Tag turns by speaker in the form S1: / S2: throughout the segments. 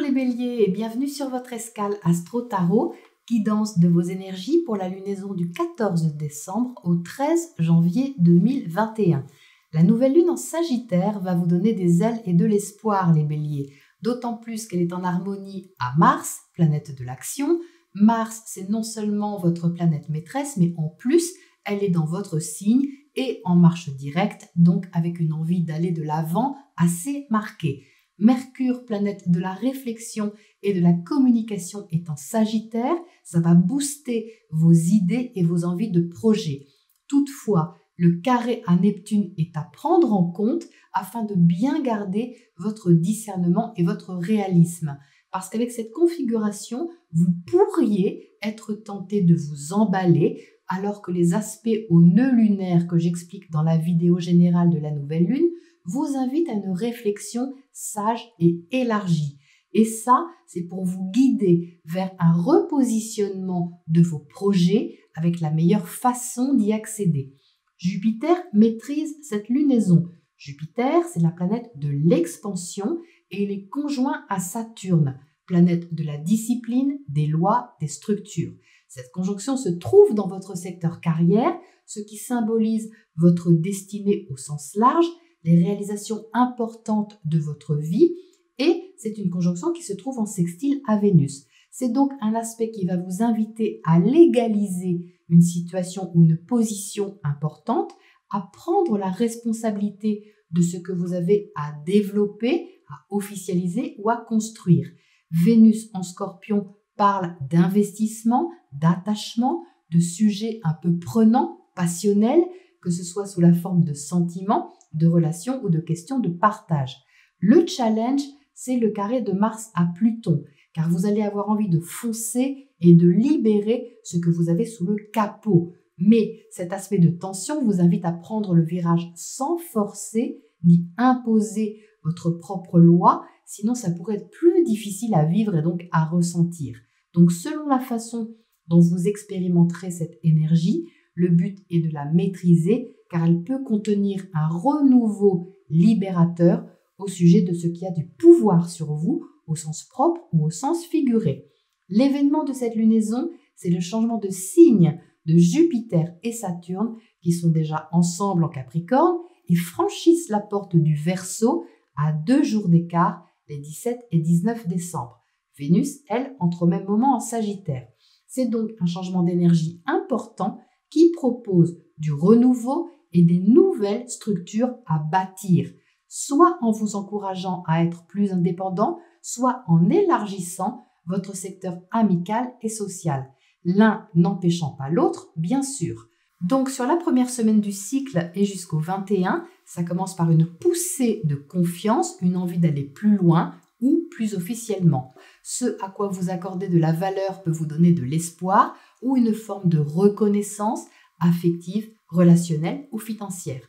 S1: les béliers et bienvenue sur votre escale Astro Tarot, guidance de vos énergies pour la lunaison du 14 décembre au 13 janvier 2021. La nouvelle lune en Sagittaire va vous donner des ailes et de l'espoir les béliers, d'autant plus qu'elle est en harmonie à Mars, planète de l'action. Mars, c'est non seulement votre planète maîtresse, mais en plus, elle est dans votre signe et en marche directe, donc avec une envie d'aller de l'avant assez marquée. Mercure, planète de la réflexion et de la communication, est en Sagittaire, ça va booster vos idées et vos envies de projet. Toutefois, le carré à Neptune est à prendre en compte afin de bien garder votre discernement et votre réalisme. Parce qu'avec cette configuration, vous pourriez être tenté de vous emballer alors que les aspects au nœud lunaire que j'explique dans la vidéo générale de la nouvelle lune vous invitent à une réflexion sage et élargie. Et ça, c'est pour vous guider vers un repositionnement de vos projets avec la meilleure façon d'y accéder. Jupiter maîtrise cette lunaison. Jupiter, c'est la planète de l'expansion et il est conjoint à Saturne, planète de la discipline, des lois, des structures. Cette conjonction se trouve dans votre secteur carrière, ce qui symbolise votre destinée au sens large, les réalisations importantes de votre vie, et c'est une conjonction qui se trouve en sextile à Vénus. C'est donc un aspect qui va vous inviter à légaliser une situation ou une position importante, à prendre la responsabilité de ce que vous avez à développer, à officialiser ou à construire. Vénus en Scorpion parle d'investissement, d'attachement, de sujets un peu prenants, passionnels, que ce soit sous la forme de sentiments, de relations ou de questions de partage. Le challenge, c'est le carré de Mars à Pluton, car vous allez avoir envie de foncer et de libérer ce que vous avez sous le capot. Mais cet aspect de tension vous invite à prendre le virage sans forcer ni imposer votre propre loi, sinon ça pourrait être plus difficile à vivre et donc à ressentir. Donc selon la façon dont vous expérimenterez cette énergie, le but est de la maîtriser car elle peut contenir un renouveau libérateur au sujet de ce qui a du pouvoir sur vous, au sens propre ou au sens figuré. L'événement de cette lunaison, c'est le changement de signe de Jupiter et Saturne qui sont déjà ensemble en Capricorne et franchissent la porte du Verseau à 2 jours d'écart, les 17 et 19 décembre. Vénus, elle, entre au même moment en Sagittaire. C'est donc un changement d'énergie important qui propose du renouveau et des nouvelles structures à bâtir, soit en vous encourageant à être plus indépendant, soit en élargissant votre secteur amical et social. L'un n'empêchant pas l'autre, bien sûr. Donc sur la première semaine du cycle et jusqu'au 21, ça commence par une poussée de confiance, une envie d'aller plus loin ou plus officiellement. Ce à quoi vous accordez de la valeur peut vous donner de l'espoir ou une forme de reconnaissance affective, relationnelle ou financière.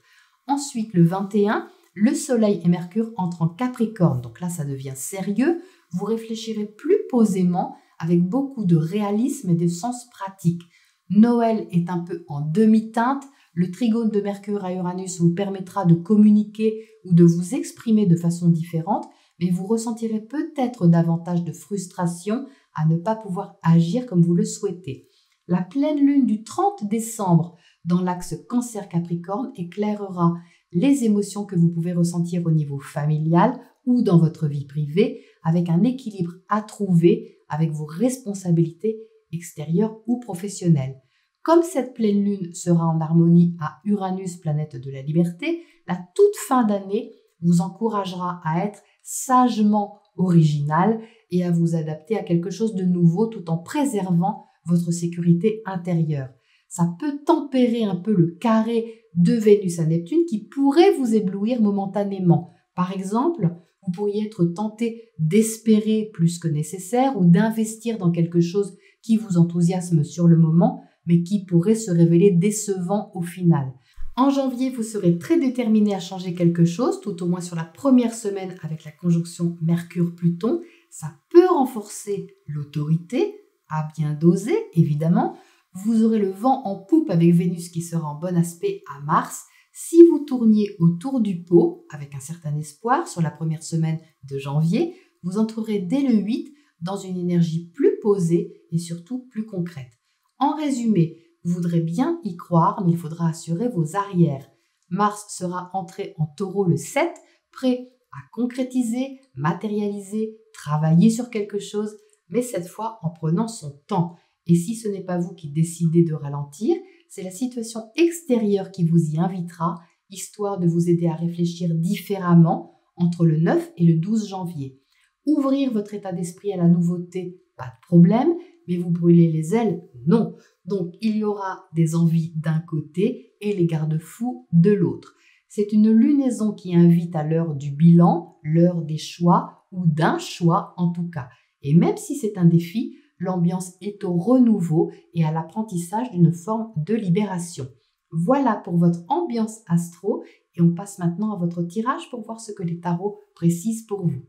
S1: Ensuite, le 21, le Soleil et Mercure entrent en Capricorne. Donc là, ça devient sérieux. Vous réfléchirez plus posément avec beaucoup de réalisme et de sens pratique. Noël est un peu en demi-teinte. Le trigone de Mercure à Uranus vous permettra de communiquer ou de vous exprimer de façon différente, mais vous ressentirez peut-être davantage de frustration à ne pas pouvoir agir comme vous le souhaitez. La pleine lune du 30 décembre dans l'axe Cancer-Capricorne éclairera les émotions que vous pouvez ressentir au niveau familial ou dans votre vie privée avec un équilibre à trouver avec vos responsabilités extérieures ou professionnelles. Comme cette pleine lune sera en harmonie à Uranus, planète de la liberté, la toute fin d'année vous encouragera à être sagement original et à vous adapter à quelque chose de nouveau tout en préservant votre sécurité intérieure. Ça peut tempérer un peu le carré de Vénus à Neptune qui pourrait vous éblouir momentanément. Par exemple, vous pourriez être tenté d'espérer plus que nécessaire ou d'investir dans quelque chose qui vous enthousiasme sur le moment, mais qui pourrait se révéler décevant au final. En janvier, vous serez très déterminé à changer quelque chose, tout au moins sur la première semaine avec la conjonction Mercure-Pluton. Ça peut renforcer l'autorité, à bien doser évidemment. Vous aurez le vent en poupe avec Vénus qui sera en bon aspect à Mars. Si vous tourniez autour du pot, avec un certain espoir sur la première semaine de janvier, vous entrerez dès le 8 dans une énergie plus posée et surtout plus concrète. En résumé, vous voudrez bien y croire, mais il faudra assurer vos arrières. Mars sera entré en Taureau le 7, prêt à concrétiser, matérialiser, travailler sur quelque chose, mais cette fois en prenant son temps. Et si ce n'est pas vous qui décidez de ralentir, c'est la situation extérieure qui vous y invitera, histoire de vous aider à réfléchir différemment entre le 9 et le 12 janvier. Ouvrir votre état d'esprit à la nouveauté, pas de problème, mais vous brûlez les ailes, non. Donc il y aura des envies d'un côté et les garde-fous de l'autre. C'est une lunaison qui invite à l'heure du bilan, l'heure des choix ou d'un choix en tout cas. Et même si c'est un défi, l'ambiance est au renouveau et à l'apprentissage d'une forme de libération. Voilà pour votre ambiance astro et on passe maintenant à votre tirage pour voir ce que les tarots précisent pour vous.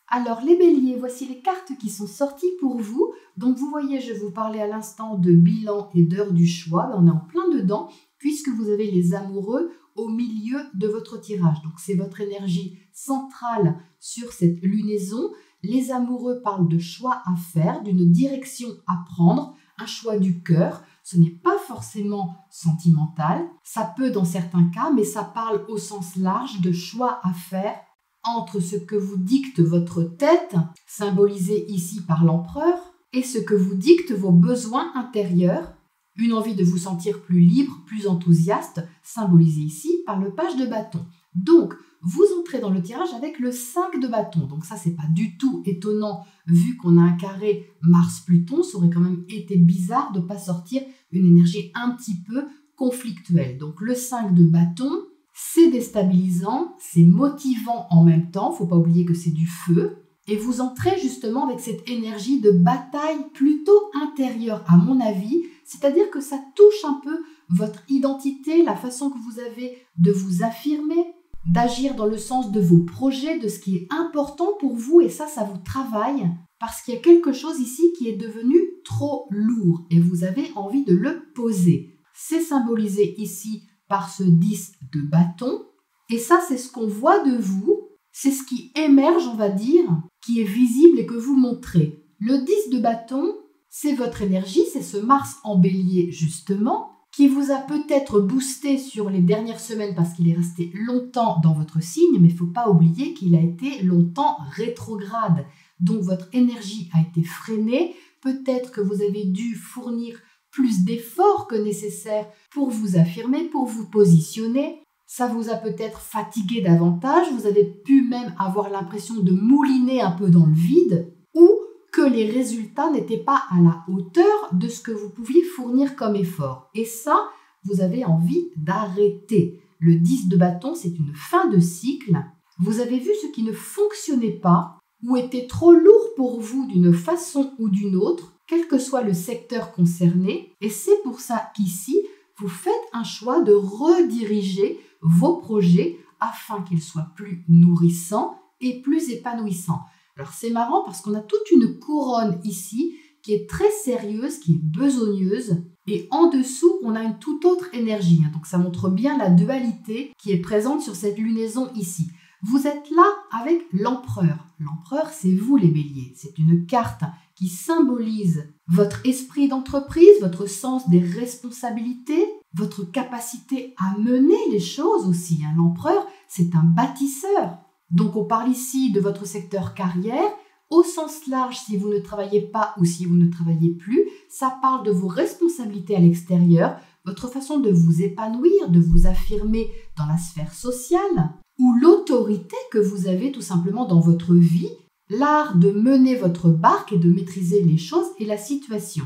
S1: Alors les béliers, voici les cartes qui sont sorties pour vous. Donc vous voyez, je vous parlais à l'instant de bilan et d'heure du choix. On est en plein dedans puisque vous avez les amoureux au milieu de votre tirage. Donc c'est votre énergie centrale sur cette lunaison. Les amoureux parlent de choix à faire, d'une direction à prendre, un choix du cœur. Ce n'est pas forcément sentimental. Ça peut dans certains cas, mais ça parle au sens large de choix à faire entre ce que vous dicte votre tête, symbolisé ici par l'empereur, et ce que vous dictent vos besoins intérieurs, une envie de vous sentir plus libre, plus enthousiaste, symbolisé ici par le page de bâton. Donc, vous entrez dans le tirage avec le 5 de bâton. Donc ça, c'est pas du tout étonnant vu qu'on a un carré Mars-Pluton. Ça aurait quand même été bizarre de ne pas sortir une énergie un petit peu conflictuelle. Donc le 5 de bâton, c'est déstabilisant, c'est motivant en même temps. Faut pas oublier que c'est du feu. Et vous entrez justement avec cette énergie de bataille plutôt intérieure, à mon avis. C'est-à-dire que ça touche un peu votre identité, la façon que vous avez de vous affirmer, d'agir dans le sens de vos projets, de ce qui est important pour vous. Et ça vous travaille parce qu'il y a quelque chose ici qui est devenu trop lourd et vous avez envie de le poser. C'est symbolisé ici par ce 10 de bâton. Et ça, c'est ce qu'on voit de vous. C'est ce qui émerge, on va dire, qui est visible et que vous montrez. Le 10 de bâton, c'est votre énergie, c'est ce Mars en bélier justement, qui vous a peut-être boosté sur les dernières semaines parce qu'il est resté longtemps dans votre signe, mais il ne faut pas oublier qu'il a été longtemps rétrograde. Donc votre énergie a été freinée, peut-être que vous avez dû fournir plus d'efforts que nécessaire pour vous affirmer, pour vous positionner. Ça vous a peut-être fatigué davantage, vous avez pu même avoir l'impression de mouliner un peu dans le vide, ou que les résultats n'étaient pas à la hauteur de ce que vous pouviez fournir comme effort. Et ça, vous avez envie d'arrêter. Le 10 de bâton, c'est une fin de cycle. Vous avez vu ce qui ne fonctionnait pas ou était trop lourd pour vous d'une façon ou d'une autre, quel que soit le secteur concerné. Et c'est pour ça qu'ici, vous faites un choix de rediriger vos projets afin qu'ils soient plus nourrissants et plus épanouissants. Alors c'est marrant parce qu'on a toute une couronne ici qui est très sérieuse, qui est besogneuse, et en dessous on a une toute autre énergie. Donc ça montre bien la dualité qui est présente sur cette lunaison ici. Vous êtes là avec l'empereur. L'empereur, c'est vous les béliers. C'est une carte qui symbolise votre esprit d'entreprise, votre sens des responsabilités, votre capacité à mener les choses aussi. L'empereur, c'est un bâtisseur. Donc on parle ici de votre secteur carrière. Au sens large, si vous ne travaillez pas ou si vous ne travaillez plus, ça parle de vos responsabilités à l'extérieur, votre façon de vous épanouir, de vous affirmer dans la sphère sociale, ou l'autorité que vous avez tout simplement dans votre vie, l'art de mener votre barque et de maîtriser les choses et la situation.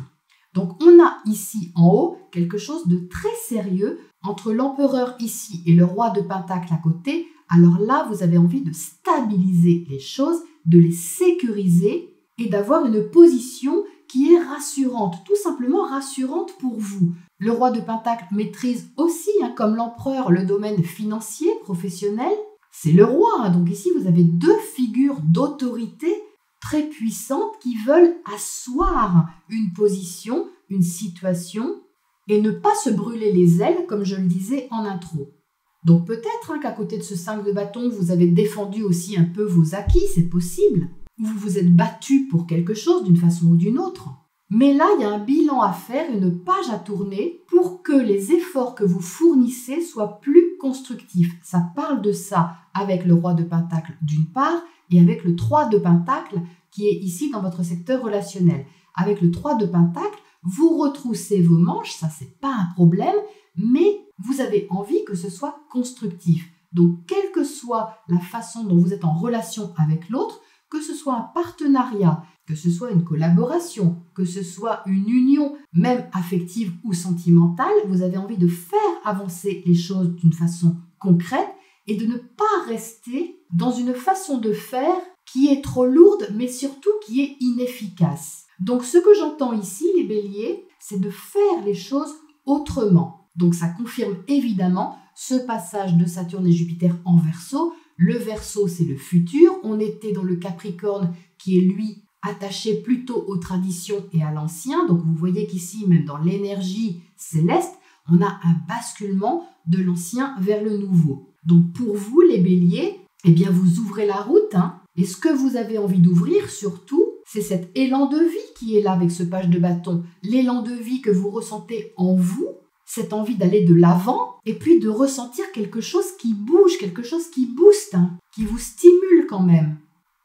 S1: Donc on a ici en haut quelque chose de très sérieux entre l'empereur ici et le roi de Pentacle à côté. Alors là, vous avez envie de stabiliser les choses, de les sécuriser et d'avoir une position qui est rassurante, tout simplement rassurante pour vous. Le roi de Pentacle maîtrise aussi, comme l'empereur, le domaine financier, professionnel. C'est le roi, donc ici vous avez deux figures d'autorité très puissantes qui veulent asseoir une position, une situation et ne pas se brûler les ailes, comme je le disais en intro. Donc peut-être qu'à côté de ce 5 de bâton, vous avez défendu aussi un peu vos acquis, c'est possible. Ou vous vous êtes battu pour quelque chose d'une façon ou d'une autre. Mais là, il y a un bilan à faire, une page à tourner pour que les efforts que vous fournissez soient plus constructifs. Ça parle de ça avec le roi de Pentacle d'une part et avec le 3 de Pentacle qui est ici dans votre secteur relationnel. Avec le 3 de Pentacle, vous retroussez vos manches, ça c'est pas un problème, mais vous avez envie que ce soit constructif. Donc, quelle que soit la façon dont vous êtes en relation avec l'autre, que ce soit un partenariat, que ce soit une collaboration, que ce soit une union, même affective ou sentimentale, vous avez envie de faire avancer les choses d'une façon concrète et de ne pas rester dans une façon de faire qui est trop lourde, mais surtout qui est inefficace. Donc, ce que j'entends ici, les béliers, c'est de faire les choses autrement. Donc, ça confirme évidemment ce passage de Saturne et Jupiter en Verseau. Le Verseau, c'est le futur. On était dans le Capricorne qui est, lui, attaché plutôt aux traditions et à l'ancien. Donc, vous voyez qu'ici, même dans l'énergie céleste, on a un basculement de l'ancien vers le nouveau. Donc, pour vous, les béliers, eh bien, vous ouvrez la route. Et ce que vous avez envie d'ouvrir, surtout, c'est cet élan de vie qui est là avec ce page de bâton. L'élan de vie que vous ressentez en vous, cette envie d'aller de l'avant et puis de ressentir quelque chose qui bouge, quelque chose qui booste, qui vous stimule quand même.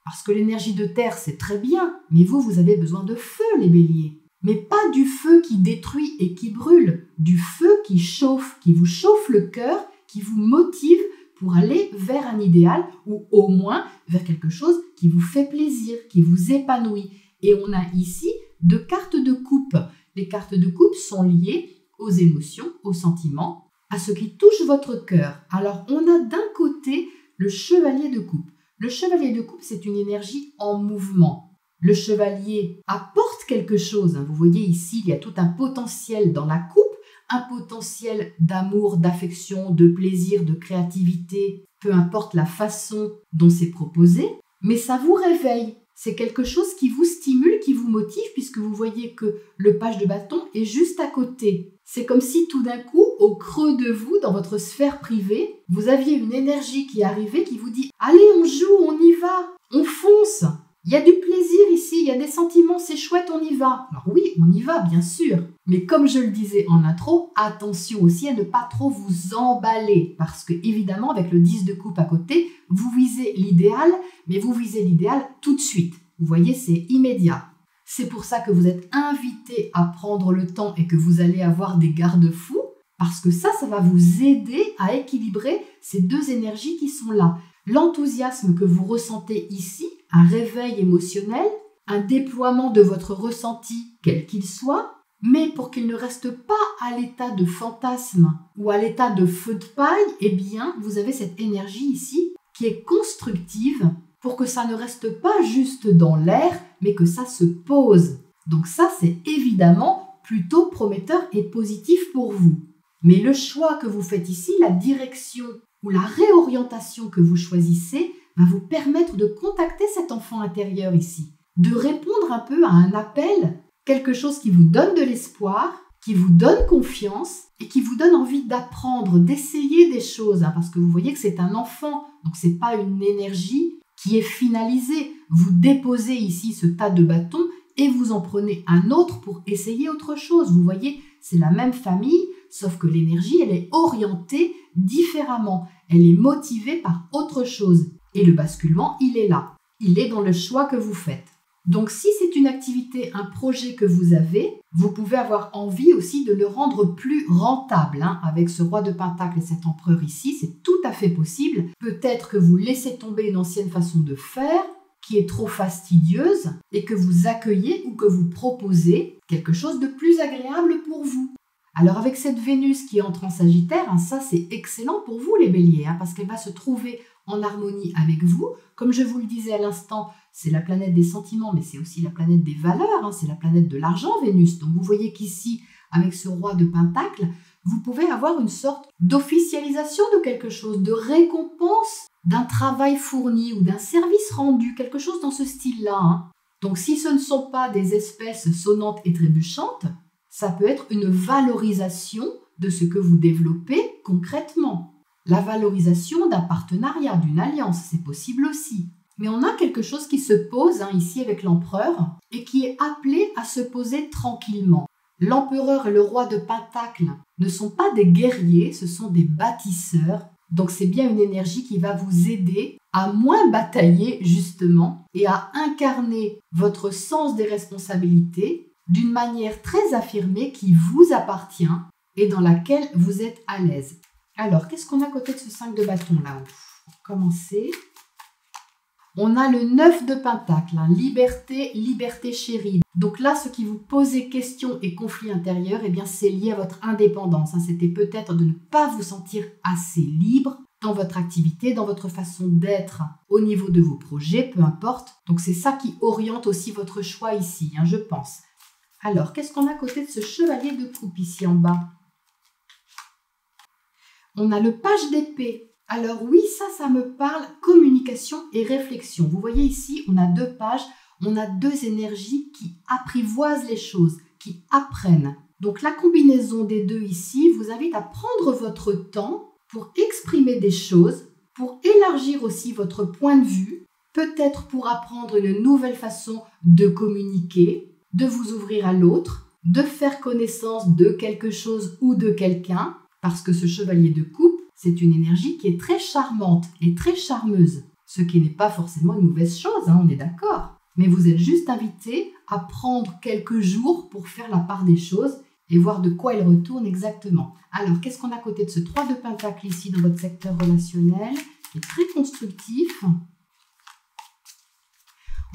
S1: Parce que l'énergie de terre, c'est très bien, mais vous avez besoin de feu, les béliers. Mais pas du feu qui détruit et qui brûle, du feu qui chauffe, qui vous chauffe le cœur, qui vous motive pour aller vers un idéal ou au moins vers quelque chose qui vous fait plaisir, qui vous épanouit. Et on a ici 2 cartes de coupe. Les cartes de coupe sont liées aux émotions, aux sentiments, à ce qui touche votre cœur. Alors, on a d'un côté le chevalier de coupe. Le chevalier de coupe, c'est une énergie en mouvement. Le chevalier apporte quelque chose. Vous voyez ici, il y a tout un potentiel dans la coupe, un potentiel d'amour, d'affection, de plaisir, de créativité, peu importe la façon dont c'est proposé, mais ça vous réveille. C'est quelque chose qui vous stimule, qui vous motive, puisque vous voyez que le page de bâton est juste à côté. C'est comme si tout d'un coup, au creux de vous, dans votre sphère privée, vous aviez une énergie qui arrivait, qui vous dit « Allez, on joue, on y va, on fonce !» Il y a du plaisir ici, il y a des sentiments, c'est chouette, on y va. Alors oui, on y va, bien sûr. Mais comme je le disais en intro, attention aussi à ne pas trop vous emballer. Parce que, évidemment, avec le 10 de coupe à côté, vous visez l'idéal, mais vous visez l'idéal tout de suite. Vous voyez, c'est immédiat. C'est pour ça que vous êtes invité à prendre le temps et que vous allez avoir des garde-fous. Parce que ça va vous aider à équilibrer ces 2 énergies qui sont là. L'enthousiasme que vous ressentez ici, un réveil émotionnel, un déploiement de votre ressenti, quel qu'il soit, mais pour qu'il ne reste pas à l'état de fantasme ou à l'état de feu de paille, eh bien, vous avez cette énergie ici qui est constructive pour que ça ne reste pas juste dans l'air, mais que ça se pose. Donc ça, c'est évidemment plutôt prometteur et positif pour vous. Mais le choix que vous faites ici, la direction ou la réorientation que vous choisissez, va vous permettre de contacter cet enfant intérieur ici, de répondre un peu à un appel, quelque chose qui vous donne de l'espoir, qui vous donne confiance et qui vous donne envie d'apprendre, d'essayer des choses, parce que vous voyez que c'est un enfant, donc ce n'est pas une énergie qui est finalisée. Vous déposez ici ce tas de bâtons et vous en prenez un autre pour essayer autre chose. Vous voyez, c'est la même famille, sauf que l'énergie, elle est orientée différemment. Elle est motivée par autre chose. Et le basculement, il est là. Il est dans le choix que vous faites. Donc, si c'est une activité, un projet que vous avez, vous pouvez avoir envie aussi de le rendre plus rentable. Avec ce roi de Pentacle et cet empereur ici, c'est tout à fait possible. Peut-être que vous laissez tomber une ancienne façon de faire qui est trop fastidieuse et que vous accueillez ou que vous proposez quelque chose de plus agréable pour vous. Alors avec cette Vénus qui entre en Sagittaire, ça c'est excellent pour vous les béliers, parce qu'elle va se trouver en harmonie avec vous. Comme je vous le disais à l'instant, c'est la planète des sentiments, mais c'est aussi la planète des valeurs, c'est la planète de l'argent Vénus. Donc vous voyez qu'ici, avec ce roi de Pentacle, vous pouvez avoir une sorte d'officialisation de quelque chose, de récompense d'un travail fourni ou d'un service rendu, quelque chose dans ce style-là. Donc si ce ne sont pas des espèces sonnantes et trébuchantes, ça peut être une valorisation de ce que vous développez concrètement. la valorisation d'un partenariat, d'une alliance, c'est possible aussi. Mais on a quelque chose qui se pose ici avec l'empereur et qui est appelé à se poser tranquillement. L'empereur et le roi de Pentacle ne sont pas des guerriers, ce sont des bâtisseurs. Donc c'est bien une énergie qui va vous aider à moins batailler justement et à incarner votre sens des responsabilités d'une manière très affirmée qui vous appartient et dans laquelle vous êtes à l'aise. Alors, qu'est-ce qu'on a à côté de ce 5 de bâton là-haut? Pour commencer, on a le 9 de pentacle, liberté, liberté chérie. Donc là, ce qui vous posait question et conflit intérieur, eh bien, c'est lié à votre indépendance. C'était peut-être de ne pas vous sentir assez libre dans votre activité, dans votre façon d'être au niveau de vos projets, peu importe. Donc c'est ça qui oriente aussi votre choix ici, je pense. Alors, qu'est-ce qu'on a à côté de ce chevalier de coupe ici en bas? On a le page d'épée. Alors oui, ça me parle communication et réflexion. Vous voyez ici, on a 2 pages, on a 2 énergies qui apprivoisent les choses, qui apprennent. Donc la combinaison des 2 ici vous invite à prendre votre temps pour exprimer des choses, pour élargir aussi votre point de vue, peut-être pour apprendre une nouvelle façon de communiquer, de vous ouvrir à l'autre, de faire connaissance de quelque chose ou de quelqu'un, parce que ce chevalier de coupe, c'est une énergie qui est très charmante et très charmeuse, ce qui n'est pas forcément une mauvaise chose, on est d'accord. Mais vous êtes juste invité à prendre quelques jours pour faire la part des choses et voir de quoi il retourne exactement. Alors, qu'est-ce qu'on a à côté de ce 3 de pentacle ici dans votre secteur relationnel, qui est très constructif?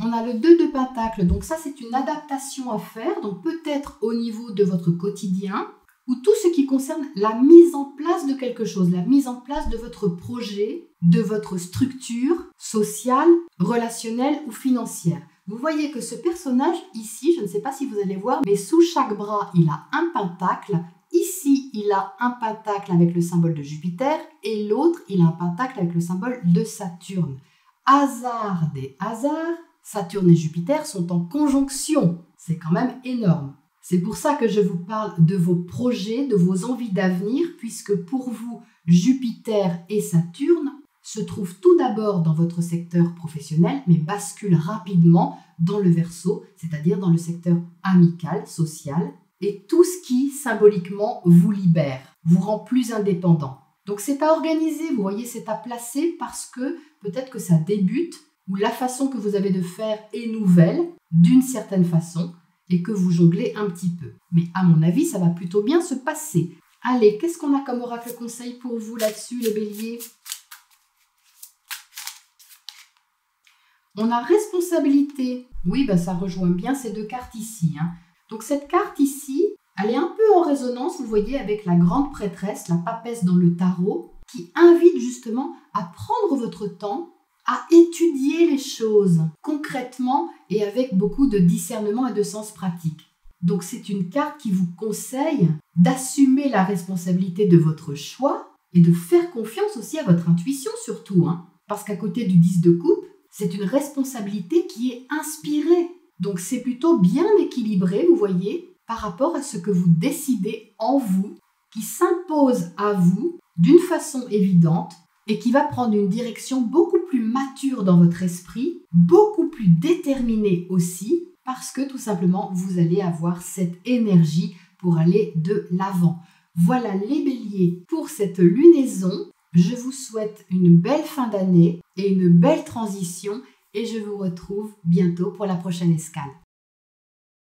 S1: On a le 2 de pentacle, donc ça c'est une adaptation à faire, donc peut-être au niveau de votre quotidien, ou tout ce qui concerne la mise en place de quelque chose, la mise en place de votre projet, de votre structure sociale, relationnelle ou financière. Vous voyez que ce personnage ici, je ne sais pas si vous allez voir, mais sous chaque bras, il a un pentacle. Ici, il a un pentacle avec le symbole de Jupiter et l'autre, il a un pentacle avec le symbole de Saturne. Hasard des hasards, Saturne et Jupiter sont en conjonction. C'est quand même énorme. C'est pour ça que je vous parle de vos projets, de vos envies d'avenir, puisque pour vous, Jupiter et Saturne se trouvent tout d'abord dans votre secteur professionnel, mais basculent rapidement dans le Verseau, c'est-à-dire dans le secteur amical, social, et tout ce qui, symboliquement, vous libère, vous rend plus indépendant. Donc c'est à organiser, vous voyez, c'est à placer parce que peut-être que ça débute, ou la façon que vous avez de faire est nouvelle, d'une certaine façon, et que vous jonglez un petit peu. Mais à mon avis, ça va plutôt bien se passer. Allez, qu'est-ce qu'on a comme oracle conseil pour vous là-dessus, les béliers? On a responsabilité. Oui, ça rejoint bien ces 2 cartes ici. Donc cette carte ici, elle est un peu en résonance, vous voyez, avec la grande prêtresse, la papesse dans le tarot, qui invite justement à prendre votre temps, à étudier les choses concrètement et avec beaucoup de discernement et de sens pratique. Donc c'est une carte qui vous conseille d'assumer la responsabilité de votre choix et de faire confiance aussi à votre intuition surtout, parce qu'à côté du 10 de coupe, c'est une responsabilité qui est inspirée. Donc c'est plutôt bien équilibré, vous voyez, par rapport à ce que vous décidez en vous, qui s'impose à vous d'une façon évidente, et qui va prendre une direction beaucoup plus mature dans votre esprit, beaucoup plus déterminée aussi, parce que tout simplement, vous allez avoir cette énergie pour aller de l'avant. Voilà les béliers pour cette lunaison. Je vous souhaite une belle fin d'année et une belle transition et je vous retrouve bientôt pour la prochaine escale.